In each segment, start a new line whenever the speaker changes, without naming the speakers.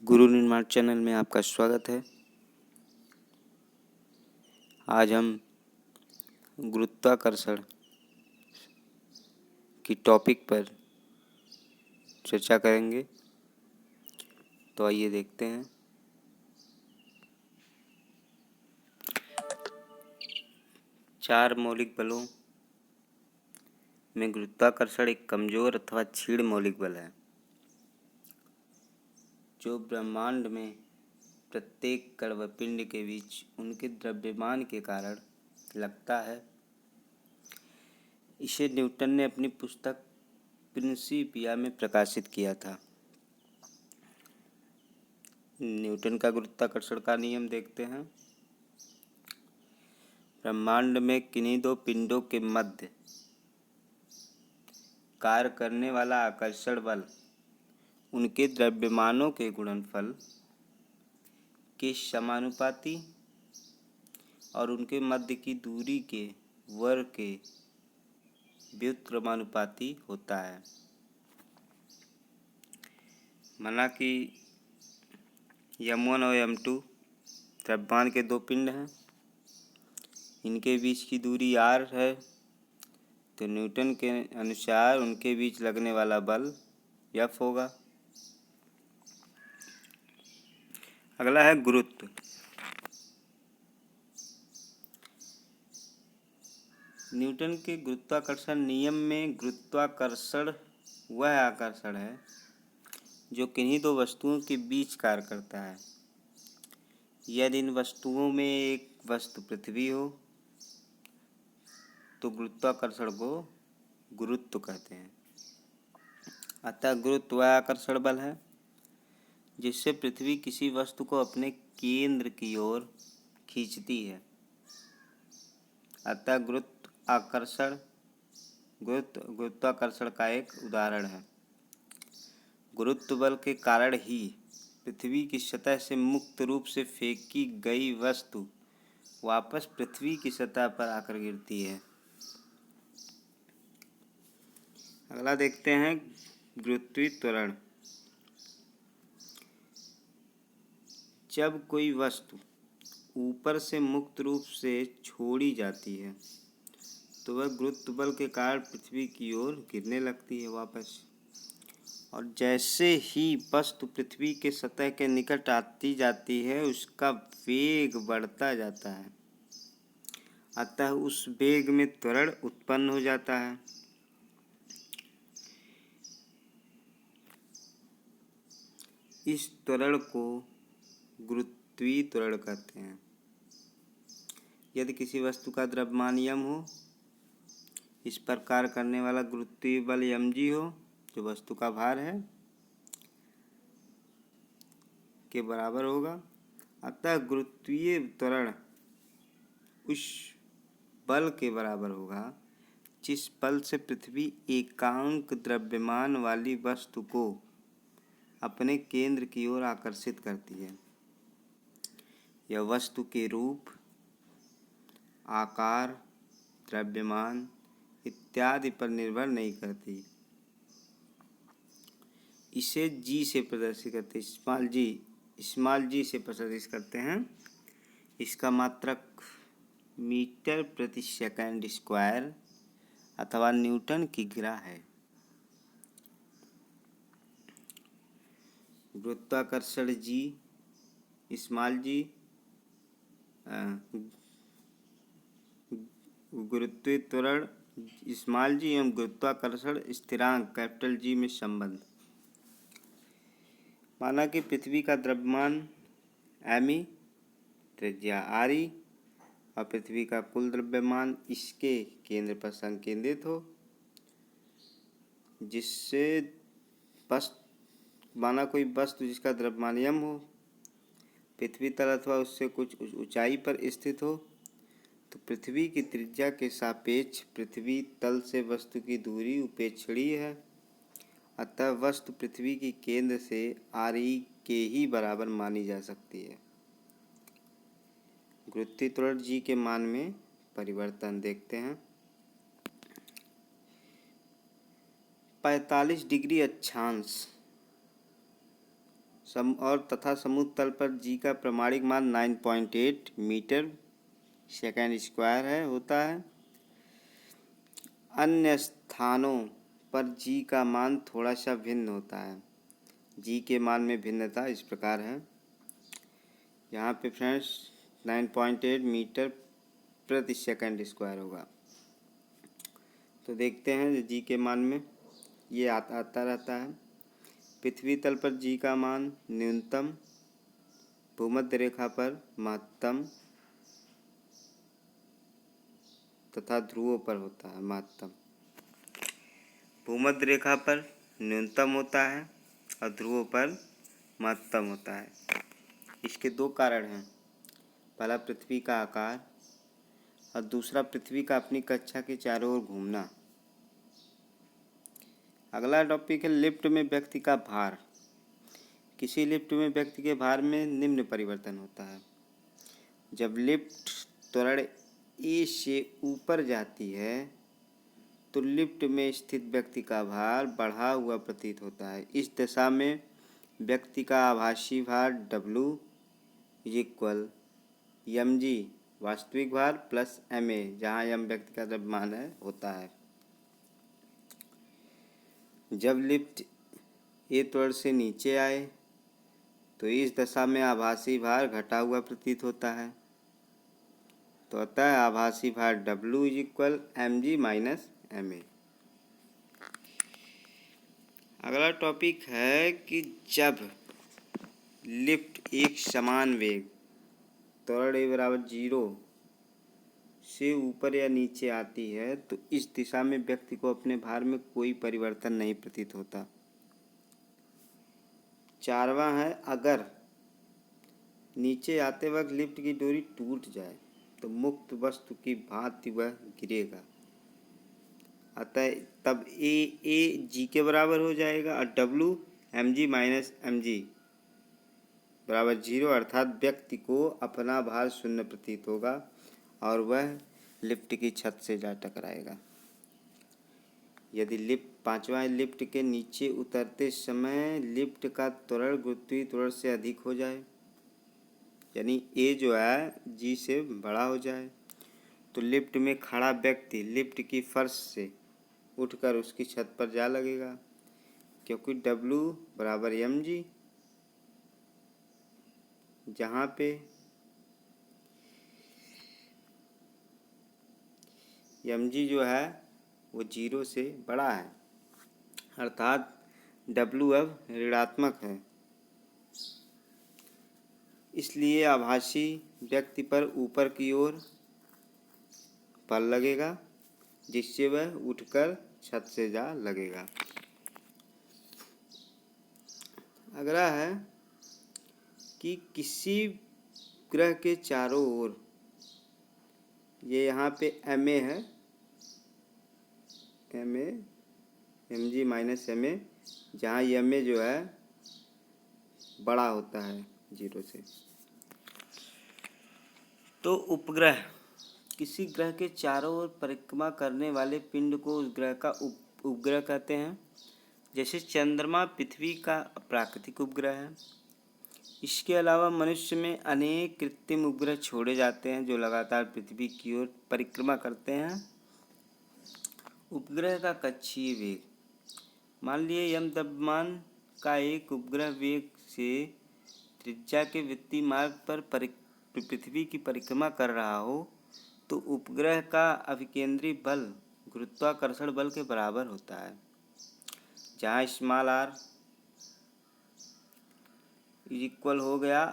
गुरु निर्माण चैनल में आपका स्वागत है। आज हम गुरुत्वाकर्षण की टॉपिक पर चर्चा करेंगे। तो आइए देखते हैं। चार मौलिक बलों में गुरुत्वाकर्षण एक कमजोर अथवा क्षीण मौलिक बल है जो ब्रह्मांड में प्रत्येक कण व पिंड के बीच उनके द्रव्यमान के कारण लगता है। इसे न्यूटन ने अपनी पुस्तक प्रिंसिपिया में प्रकाशित किया था। न्यूटन का गुरुत्वाकर्षण का नियम देखते हैं। ब्रह्मांड में किन्हीं दो पिंडों के मध्य कार्य करने वाला आकर्षण बल उनके द्रव्यमानों के गुणनफल के समानुपाती और उनके मध्य की दूरी के वर्ग के व्युत्क्रमानुपाती होता है। माना कि m1 और m2 द्रव्यमान के दो पिंड हैं। इनके बीच की दूरी r है, तो न्यूटन के अनुसार उनके बीच लगने वाला बल F होगा। अगला है गुरुत्व। न्यूटन के गुरुत्वाकर्षण नियम में गुरुत्वाकर्षण वह आकर्षण है जो किन्हीं दो वस्तुओं के बीच कार्य करता है। यदि इन वस्तुओं में एक वस्तु पृथ्वी हो तो गुरुत्वाकर्षण को गुरुत्व कहते हैं। अतः गुरुत्व वह आकर्षण बल है जिससे पृथ्वी किसी वस्तु को अपने केंद्र की ओर खींचती है। अतः गुरुत्वाकर्षण का एक उदाहरण है। गुरुत्व बल के कारण ही पृथ्वी की सतह से मुक्त रूप से फेंकी गई वस्तु वापस पृथ्वी की सतह पर आकर गिरती है। अगला देखते हैं गुरुत्वीय त्वरण। जब कोई वस्तु ऊपर से मुक्त रूप से छोड़ी जाती है तो वह गुरुत्व बल के कारण पृथ्वी की ओर गिरने लगती है वापस। और जैसे ही वस्तु पृथ्वी के सतह के निकट आती जाती है उसका वेग बढ़ता जाता है। अतः उस वेग में त्वरण उत्पन्न हो जाता है। इस त्वरण को गुरुत्वीय त्वरण कहते हैं। यदि किसी वस्तु का द्रव्यमान m हो, इस पर कार्य करने वाला गुरुत्वीय बल mg हो जो वस्तु का भार है के बराबर होगा। अतः गुरुत्वीय त्वरण उस बल के बराबर होगा जिस बल से पृथ्वी एकांक द्रव्यमान वाली वस्तु को अपने केंद्र की ओर आकर्षित करती है। यह वस्तु के रूप, आकार, द्रव्यमान इत्यादि पर निर्भर नहीं करती। इसे g से प्रदर्शित करते हैं, स्मॉल g से प्रदर्शित करते हैं। इसका मात्रक मीटर प्रति सेकंड स्क्वायर अथवा न्यूटन की गिरा है। गुरुत्वाकर्षण g, स्मॉल g, गुरुत्वीय त्वरण स्मॉल g एवं गुरुत्वाकर्षण स्थिरांक कैपिटल G में संबंध। माना कि पृथ्वी का द्रव्यमान m, त्रिज्या r और पृथ्वी का कुल द्रव्यमान इसके केंद्र पर संकेंद्रित हो, जिससे माना कोई वस्तु जिसका द्रव्यमान m हो पृथ्वी तल अथवा उससे कुछ ऊंचाई पर स्थित हो, तो पृथ्वी की त्रिज्या के सापेक्ष पृथ्वी तल से वस्तु की दूरी उपेक्षणीय है। अतः वस्तु पृथ्वी की केंद्र से re के ही बराबर मानी जा सकती है। गुरुत्वीय त्वरण g के मान में परिवर्तन देखते हैं। 45 डिग्री अक्षांश तथा समुद्र तल पर जी का प्रमाणिक मान 9.8 मीटर सेकेंड स्क्वायर होता है। अन्य स्थानों पर जी का मान थोड़ा सा भिन्न होता है। जी के मान में भिन्नता इस प्रकार है। यहाँ पे फ्रेंड्स 9.8 मीटर प्रति सेकंड स्क्वायर होगा। तो देखते हैं जी के मान में ये आता रहता है। पृथ्वी तल पर जी का मान न्यूनतम, भूमध्य रेखा पर महत्तम तथा ध्रुवों पर होता है महत्तम। भूमध्य रेखा पर न्यूनतम होता है और ध्रुवों पर महत्तम होता है। इसके दो कारण हैं, पहला पृथ्वी का आकार और दूसरा पृथ्वी का अपनी कक्षा के चारों ओर घूमना। अगला टॉपिक है लिफ्ट में व्यक्ति का भार। किसी लिफ्ट में व्यक्ति के भार में निम्न परिवर्तन होता है। जब लिफ्ट त्वरण ए से ऊपर जाती है तो लिफ्ट में स्थित व्यक्ति का भार बढ़ा हुआ प्रतीत होता है। इस दशा में व्यक्ति का आभासी भार W इक्वल mg वास्तविक भार प्लस ma, जहाँ m व्यक्ति का द्रव्यमान है होता है। जब लिफ्ट ए त्वरण से नीचे आए तो इस दशा में आभासी भार घटा हुआ प्रतीत होता है। तो अतः आभासी भार W equal mg minus ma। अगला टॉपिक है कि जब लिफ्ट एक समान वेग त्वरण ए बराबर 0 से ऊपर या नीचे आती है तो इस दिशा में व्यक्ति को अपने भार में कोई परिवर्तन नहीं प्रतीत होता। चारवां है अगर नीचे आते वक्त लिफ्ट की डोरी टूट जाए तो मुक्त वस्तु की भांति वह गिरेगा। अतः तब ए जी के बराबर हो जाएगा और W mg माइनस mg बराबर 0, अर्थात व्यक्ति को अपना भार शून्य प्रतीत होगा और वह लिफ्ट की छत से जा टकराएगा। यदि पांचवा लिफ्ट के नीचे उतरते समय लिफ्ट का त्वरण गुरुत्वीय त्वरण से अधिक हो जाए, यानी ए जो है जी से बड़ा हो जाए, तो लिफ्ट में खड़ा व्यक्ति लिफ्ट की फर्श से उठकर उसकी छत पर जा लगेगा, क्योंकि W बराबर mg, जहाँ पे mg जो है वो 0 से बड़ा है, अर्थात W अब ऋणात्मक है। इसलिए आभासी व्यक्ति पर ऊपर की ओर बल लगेगा जिससे वह उठकर छत से जा लगेगा। अगला है कि किसी ग्रह के चारों ओर, ये यहाँ पे ma है, ma mg माइनस ma, जहाँ ma जो है बड़ा होता है 0 से। तो उपग्रह किसी ग्रह के चारों ओर परिक्रमा करने वाले पिंड को उस ग्रह का उपग्रह कहते हैं। जैसे चंद्रमा पृथ्वी का प्राकृतिक उपग्रह है। इसके अलावा मनुष्य में अनेक कृत्रिम उपग्रह छोड़े जाते हैं जो लगातार पृथ्वी की ओर परिक्रमा करते हैं। उपग्रह का कक्षीय वेग, मान लिए यम द्रव्यमान का एक उपग्रह वेग से त्रिज्या के वृत्तीय मार्ग पर पृथ्वी की परिक्रमा कर रहा हो तो उपग्रह का अभिकेंद्री बल गुरुत्वाकर्षण बल के बराबर होता है, जहाँ स्मॉल r इक्वल हो गया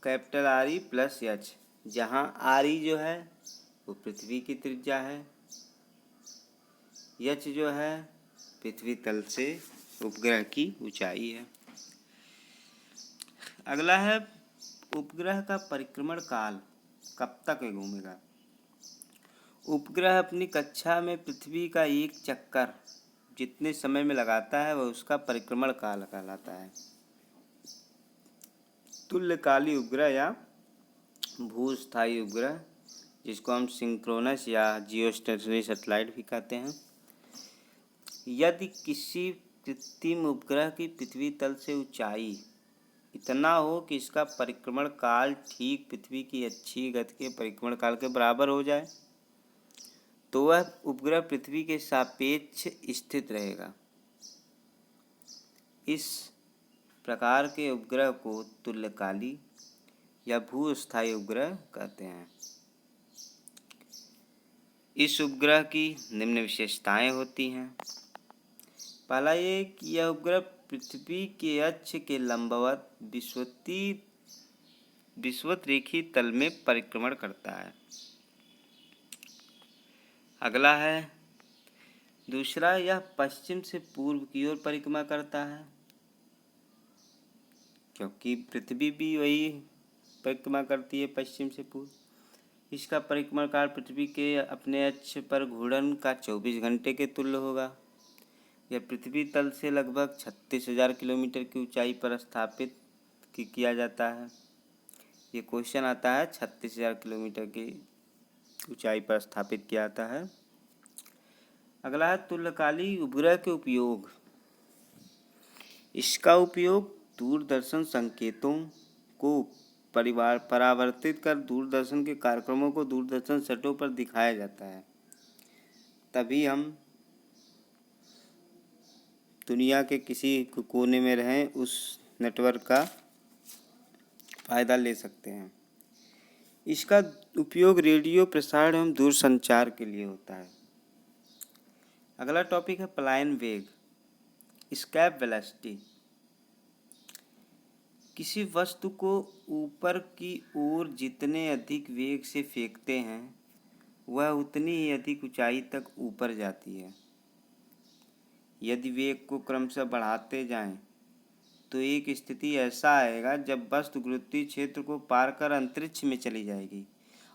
कैपिटल RE प्लस H, जहाँ RE जो है वो पृथ्वी की त्रिज्या है, H जो है पृथ्वी तल से उपग्रह की ऊंचाई है। अगला है उपग्रह का परिक्रमण काल कब तक घूमेगा। उपग्रह अपनी कक्षा में पृथ्वी का एक चक्कर जितने समय में लगाता है वह उसका परिक्रमण काल कहलाता है। तुल्यकाली उपग्रह या भूस्थायी उपग्रह, जिसको हम सिंक्रोनस या जियोस्टेशनरी सैटेलाइट भी कहते हैं, यदि किसी कृत्रिम उपग्रह की पृथ्वी तल से ऊंचाई इतना हो कि इसका परिक्रमण काल ठीक पृथ्वी की अच्छी गति के परिक्रमण काल के बराबर हो जाए, तो वह उपग्रह पृथ्वी के सापेक्ष स्थित रहेगा। इस प्रकार के उपग्रह को तुल्यकाली या भूस्थायी उपग्रह कहते हैं। इस उपग्रह की निम्न विशेषताएं होती हैं। पहला ये कि यह उपग्रह पृथ्वी के अक्ष के लंबवत विषुवत रेखीय तल में परिक्रमण करता है। अगला है दूसरा, यह पश्चिम से पूर्व की ओर परिक्रमा करता है, क्योंकि पृथ्वी भी वही परिक्रमा करती है पश्चिम से पूर्व। इसका परिक्रमण काल पृथ्वी के अपने अक्ष पर घूर्णन का 24 घंटे के तुल्य होगा। यह पृथ्वी तल से लगभग 36,000 किलोमीटर की ऊंचाई पर स्थापित किया जाता है। ये क्वेश्चन आता है, 36,000 किलोमीटर की ऊंचाई पर स्थापित किया जाता है। अगला है तुल्यकाली उपग्रह के उपयोग। इसका उपयोग दूरदर्शन संकेतों को परावर्तित कर दूरदर्शन के कार्यक्रमों को दूरदर्शन सेटों पर दिखाया जाता है। तभी हम दुनिया के किसी कोने में रहें उस नेटवर्क का फायदा ले सकते हैं। इसका उपयोग रेडियो प्रसारण एवं दूरसंचार के लिए होता है। अगला टॉपिक है पलायन वेग, एस्केप वेलोसिटी। किसी वस्तु को ऊपर की ओर जितने अधिक वेग से फेंकते हैं वह उतनी ही अधिक ऊंचाई तक ऊपर जाती है। यदि वेग को क्रमशः बढ़ाते जाएं तो एक स्थिति ऐसा आएगा जब वस्तु गुरुत्वीय क्षेत्र को पार कर अंतरिक्ष में चली जाएगी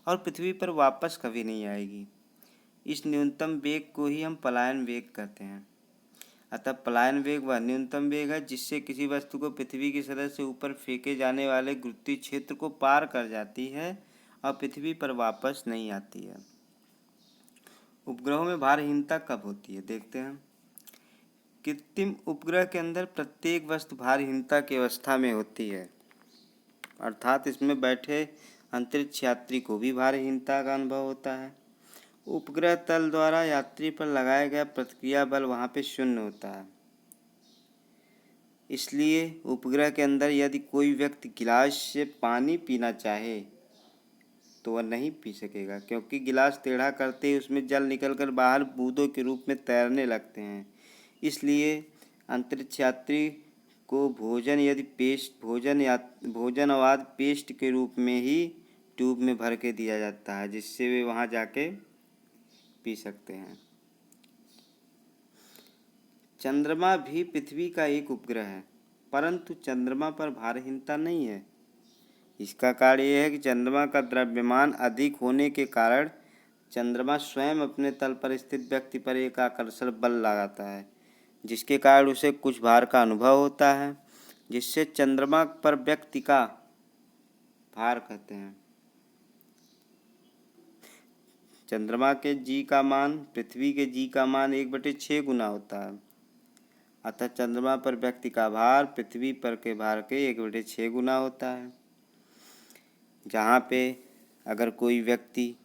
और पृथ्वी पर वापस कभी नहीं आएगी। इस न्यूनतम वेग को ही हम पलायन वेग कहते हैं। अतः पलायन वेग वह न्यूनतम वेग है जिससे किसी वस्तु को पृथ्वी की सतह से ऊपर फेंके जाने वाले गुरुत्वीय क्षेत्र को पार कर जाती है और पृथ्वी पर वापस नहीं आती है। उपग्रहों में भारहीनता कब होती है, देखते हैं। कृत्रिम उपग्रह के अंदर प्रत्येक वस्तु भारहीनता की अवस्था में होती है, अर्थात इसमें बैठे अंतरिक्ष यात्री को भी भारहीनता का अनुभव होता है। उपग्रह तल द्वारा यात्री पर लगाया गया प्रतिक्रिया बल वहाँ पे शून्य होता है। इसलिए उपग्रह के अंदर यदि कोई व्यक्ति गिलास से पानी पीना चाहे तो वह नहीं पी सकेगा, क्योंकि गिलास टेढ़ा करते ही उसमें जल निकलकर बाहर बूंदों के रूप में तैरने लगते हैं। इसलिए अंतरिक्ष यात्री को भोजन अवाद पेस्ट के रूप में ही ट्यूब में भर के दिया जाता है, जिससे वे वहाँ जाके पी सकते हैं। चंद्रमा भी पृथ्वी का एक उपग्रह है, परंतु चंद्रमा पर भारहीनता नहीं है। इसका कारण यह है कि चंद्रमा का द्रव्यमान अधिक होने के कारण चंद्रमा स्वयं अपने तल पर स्थित व्यक्ति पर एक आकर्षण बल लगाता है, जिसके कारण उसे कुछ भार का अनुभव होता है, जिससे चंद्रमा पर व्यक्ति का भार कहते हैं। चंद्रमा के जी का मान पृथ्वी के जी का मान 1/6 गुना होता है। अतः चंद्रमा पर व्यक्ति का भार पृथ्वी पर के भार के 1/6 गुना होता है। जहाँ पे अगर कोई व्यक्ति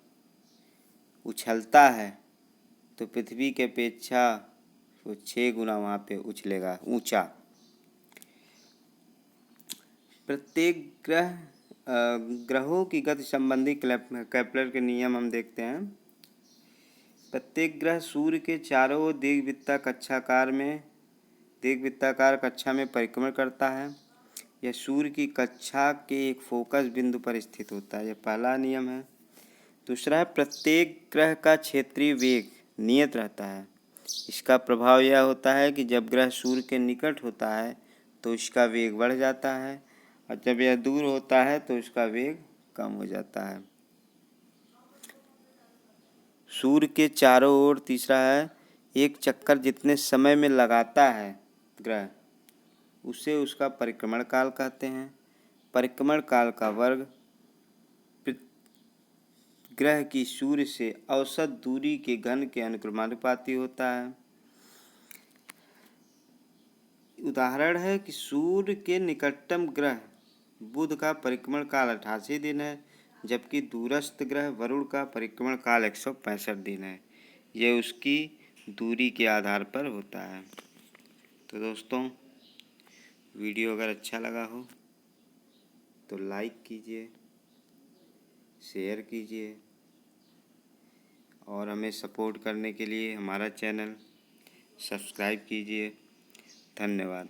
उछलता है तो पृथ्वी के अपेक्षा वो 6 गुना वहाँ पे उछलेगा ऊंचा। प्रत्येक ग्रहों की गति संबंधी केपलर के नियम हम देखते हैं। प्रत्येक ग्रह सूर्य के चारों ओर दीर्घवृत्ताकार कक्षा में परिक्रमण करता है। यह सूर्य की कक्षा के एक फोकस बिंदु पर स्थित होता है। यह पहला नियम है। दूसरा है, प्रत्येक ग्रह का क्षेत्रीय वेग नियत रहता है। इसका प्रभाव यह होता है कि जब ग्रह सूर्य के निकट होता है तो इसका वेग बढ़ जाता है और जब यह दूर होता है तो इसका वेग कम हो जाता है। सूर्य के चारों ओर तीसरा है, एक चक्कर जितने समय में लगाता है ग्रह उसे उसका परिक्रमण काल कहते हैं। परिक्रमण काल का वर्ग ग्रह की सूर्य से औसत दूरी के घन के अनुक्रमानुपाती होता है। उदाहरण है कि सूर्य के निकटतम ग्रह बुध का परिक्रमण काल 88 दिन है, जबकि दूरस्थ ग्रह वरुण का परिक्रमण काल 165 दिन है। यह उसकी दूरी के आधार पर होता है। तो दोस्तों, वीडियो अगर अच्छा लगा हो तो लाइक कीजिए, शेयर कीजिए और हमें सपोर्ट करने के लिए हमारा चैनल सब्सक्राइब कीजिए। धन्यवाद।